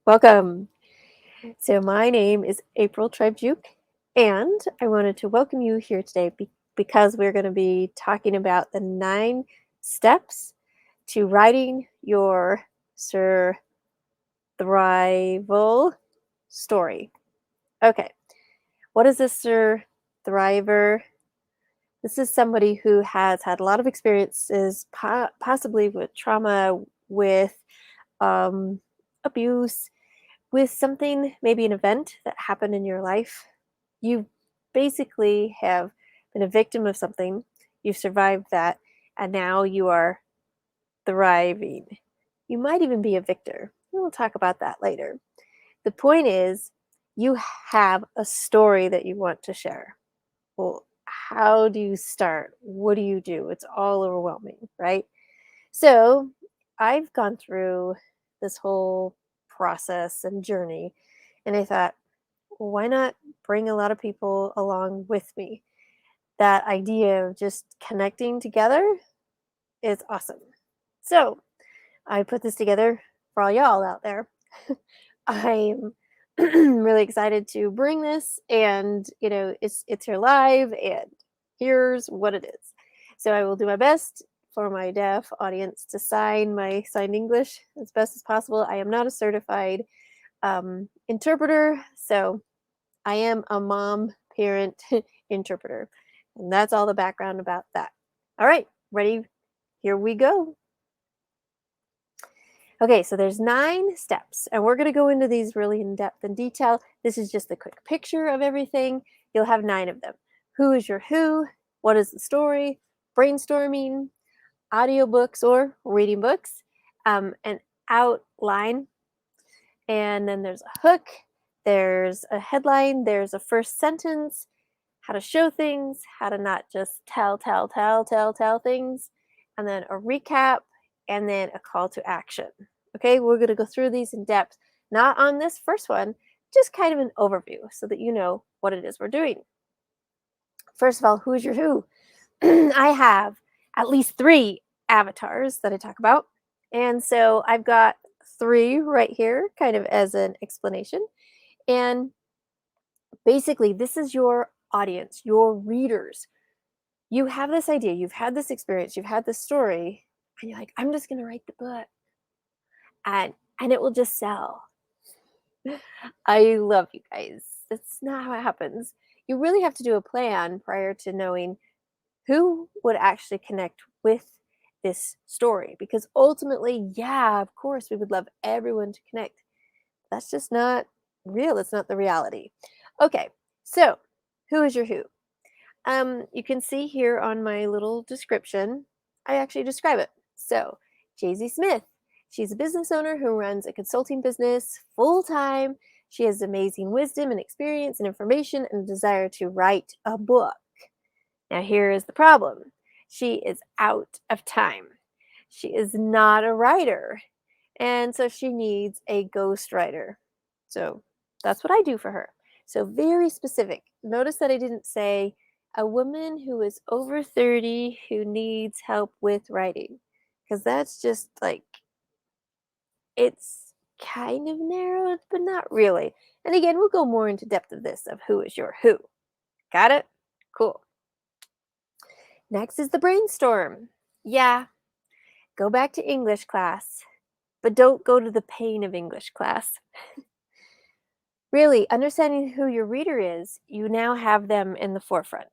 Welcome. So, my name is April Tribe-Duke, and I wanted to welcome you here today because we're going to be talking about the 9 steps to writing your survival story. Okay, what is this survivor? This is somebody who has had a lot of experiences, possibly with trauma, with um, abuse, with something, maybe an event that happened in your life. You basically have been a victim of something, you've survived that, and now you are thriving. You might even be a victor. We'll talk about that later. The point is, you have a story that you want to share. Well, how do you start? What do you do? It's all overwhelming, right? So, I've gone through this whole process and journey, and I thought, well, why not bring a lot of people along with me? That idea of just connecting together is awesome. So, I put this together for all y'all out there. I'm really excited to bring this, and it's here live, and here's what it is. So I will do my best for my deaf audience to sign my signed English as best as possible. I am not a certified interpreter, so I am a mom parent interpreter, and that's all the background about that. All right, ready? Here we go. Okay, so there's 9 steps, and we're going to go into these really in depth and detail. This is just a quick picture of everything. You'll have 9 of them. Who is your who? What is the story? Brainstorming, audiobooks or reading books, an outline, and then there's a hook, there's a headline, there's a first sentence, how to show things, how to not just tell things, and then a recap, and then a call to action. Okay, we're going to go through these in depth, not on this first one, just kind of an overview so that you know what it is we're doing. First of all, who's your who? I have at least 3 avatars that I talk about. And so I've got 3 right here, kind of as an explanation. And basically, this is your audience, your readers. You have this idea, you've had this experience, you've had this story, and you're like, I'm just going to write the book and it will just sell. I love you guys. That's not how it happens. You really have to do a plan prior to knowing who would actually connect with this story, because ultimately, yeah, of course, we would love everyone to connect. That's just not real. It's not the reality. Okay, so who is your who? You can see here on my little description, I actually describe it. So, Jay-Z Smith, she's a business owner who runs a consulting business full time. She has amazing wisdom and experience and information and a desire to write a book. Now, here is the problem. She is out of time. She is not a writer, and so she needs a ghostwriter. So that's what I do for her. So very specific. Notice that I didn't say a woman who is over 30 who needs help with writing, because that's just like, it's kind of narrowed, but not really. And again, we'll go more into depth of this, of who is your who. Got it? Cool. Next is the brainstorm. Yeah, go back to English class, but don't go to the pain of English class. Really, understanding who your reader is, you now have them in the forefront.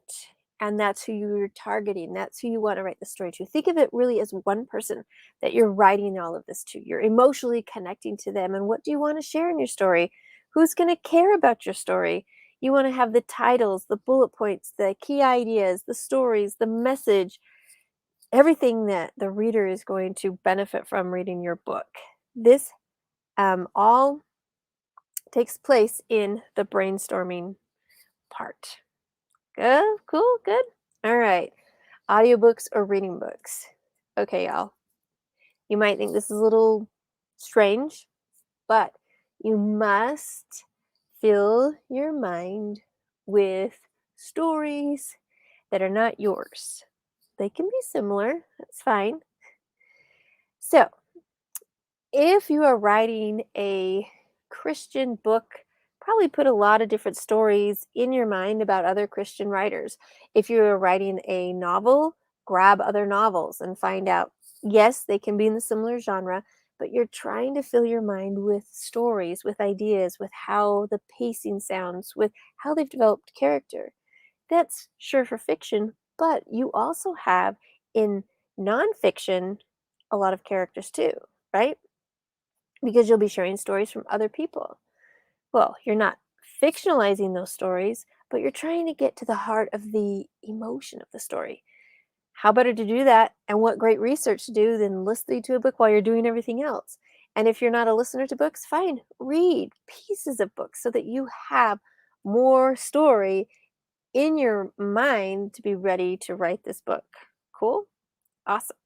And that's who you're targeting. That's who you want to write the story to. Think of it really as one person that you're writing all of this to. You're emotionally connecting to them. And what do you want to share in your story? Who's going to care about your story? You want to have the titles, the bullet points, the key ideas, the stories, the message, everything that the reader is going to benefit from reading your book. This all takes place in the brainstorming part. Good, cool, good. All right. Audiobooks or reading books. Okay, y'all. You might think this is a little strange, but you must fill your mind with stories that are not yours. They can be similar, that's fine. So, if you are writing a Christian book probably put a lot of different stories in your mind about other Christian writers. If you're writing a novel, grab other novels and find out. Yes, they can be in the similar genre, but you're trying to fill your mind with stories, with ideas, with how the pacing sounds, with how they've developed character. That's sure for fiction, but you also have in nonfiction a lot of characters too, right? Because you'll be sharing stories from other people. Well, you're not fictionalizing those stories, but you're trying to get to the heart of the emotion of the story. How better to do that? And what great research to do than listening to a book while you're doing everything else? And if you're not a listener to books, fine, read pieces of books so that you have more story in your mind to be ready to write this book. Cool? Awesome.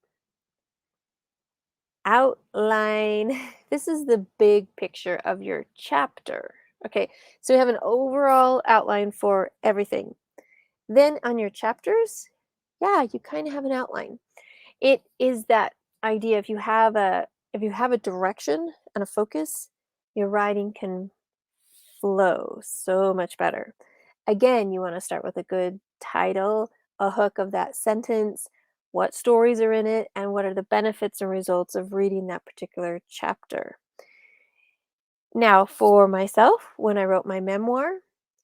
Outline. This is the big picture of your chapter. Okay, so you have an overall outline for everything. Then on your chapters, yeah, you kind of have an outline. It is that idea if you have a direction and a focus, your writing can flow so much better. Again, you want to start with a good title, a hook of that sentence, what stories are in it, and what are the benefits and results of reading that particular chapter. Now, for myself, when I wrote my memoir,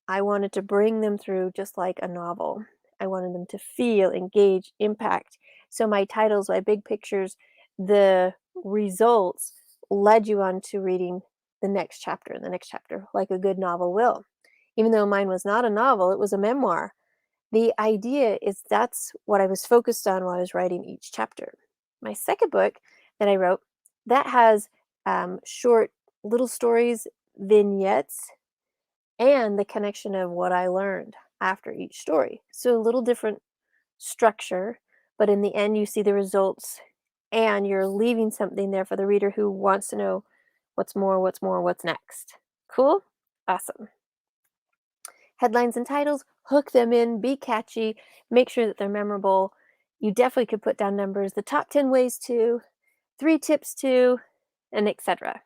I wanted to bring them through just like a novel. I wanted them to feel, engage, impact. So my titles, my big pictures, the results led you on to reading the next chapter and the next chapter, like a good novel will. Even though mine was not a novel, it was a memoir. The idea is that's what I was focused on while I was writing each chapter. My second book that I wrote, that has short little stories, vignettes, and the connection of what I learned after each story. So a little different structure, but in the end, you see the results and you're leaving something there for the reader who wants to know what's more, what's next. Cool? Awesome. Headlines and titles, hook them in, be catchy, make sure that they're memorable. You definitely could put down numbers, the top 10 ways to, 3 tips to, and etc.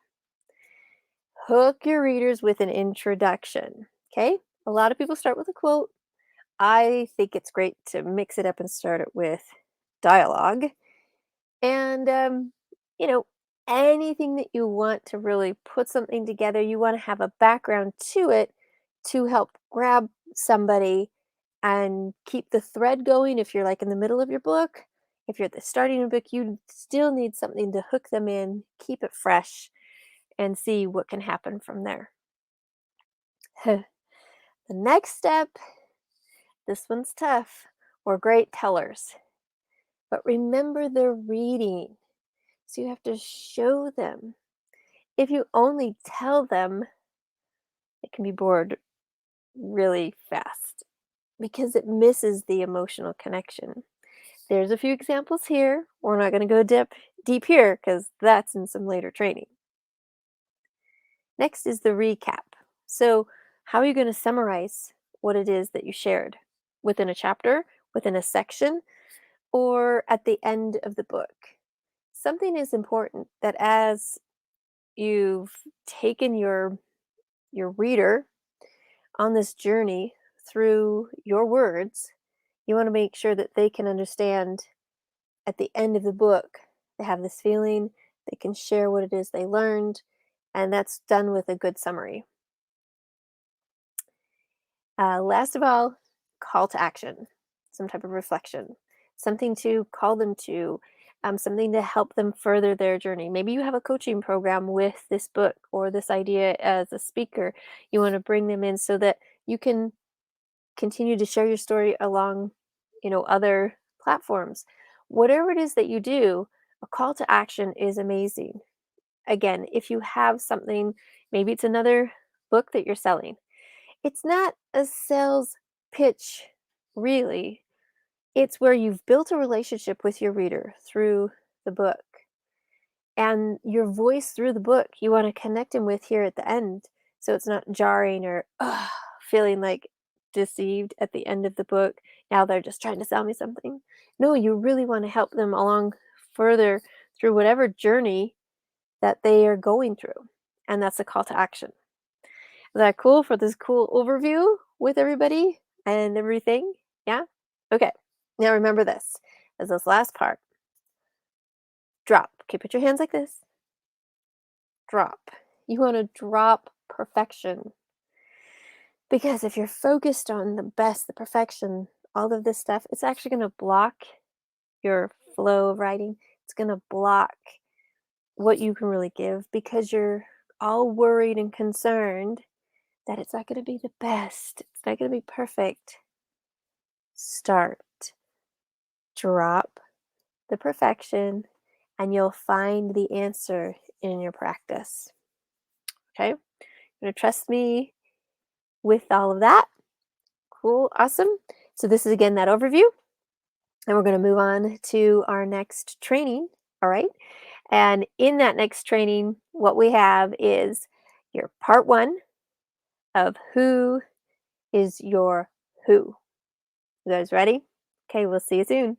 Hook your readers with an introduction. Okay? A lot of people start with a quote. I think it's great to mix it up and start it with dialogue. And, you know, anything that you want to really put something together, you want to have a background to it to help grab somebody and keep the thread going. If you're like in the middle of your book, if you're at the starting of a book, you still need something to hook them in, keep it fresh, and see what can happen from there. The next step, this one's tough. We're great tellers, but remember they're reading. So you have to show them. If you only tell them, it can be bored really fast because it misses the emotional connection. There's a few examples here. We're not going to go deep here because that's in some later training. Next is the recap. So, how are you going to summarize what it is that you shared within a chapter, within a section, or at the end of the book? Something is important that as you've taken your reader on this journey through your words, you want to make sure that they can understand at the end of the book, they have this feeling, they can share what it is they learned, and that's done with a good summary. Last of all, call to action, some type of reflection, something to call them to, something to help them further their journey. Maybe you have a coaching program with this book or this idea as a speaker. You want to bring them in so that you can continue to share your story along, other platforms. Whatever it is that you do, a call to action is amazing. Again, if you have something, maybe it's another book that you're selling. It's not a sales pitch, really. It's where you've built a relationship with your reader through the book and your voice through the book. You want to connect them with here at the end so it's not jarring or feeling like deceived at the end of the book. Now they're just trying to sell me something. No, you really want to help them along further through whatever journey that they are going through. and that's a call to action. Is that cool for this cool overview with everybody and everything? Yeah? Okay. Now remember this as this last part. Drop. Okay, put your hands like this. Drop. You want to drop perfection. Because if you're focused on the best, the perfection, all of this stuff, it's actually going to block your flow of writing. It's going to block what you can really give because you're all worried and concerned that it's not going to be the best. It's not going to be perfect. Start. Drop the perfection, and you'll find the answer in your practice. Okay? You're going to trust me with all of that. Cool. Awesome. So, this is again that overview. And we're going to move on to our next training. All right. And in that next training, what we have is your part one of who is your who. You guys ready? Okay, we'll see you soon.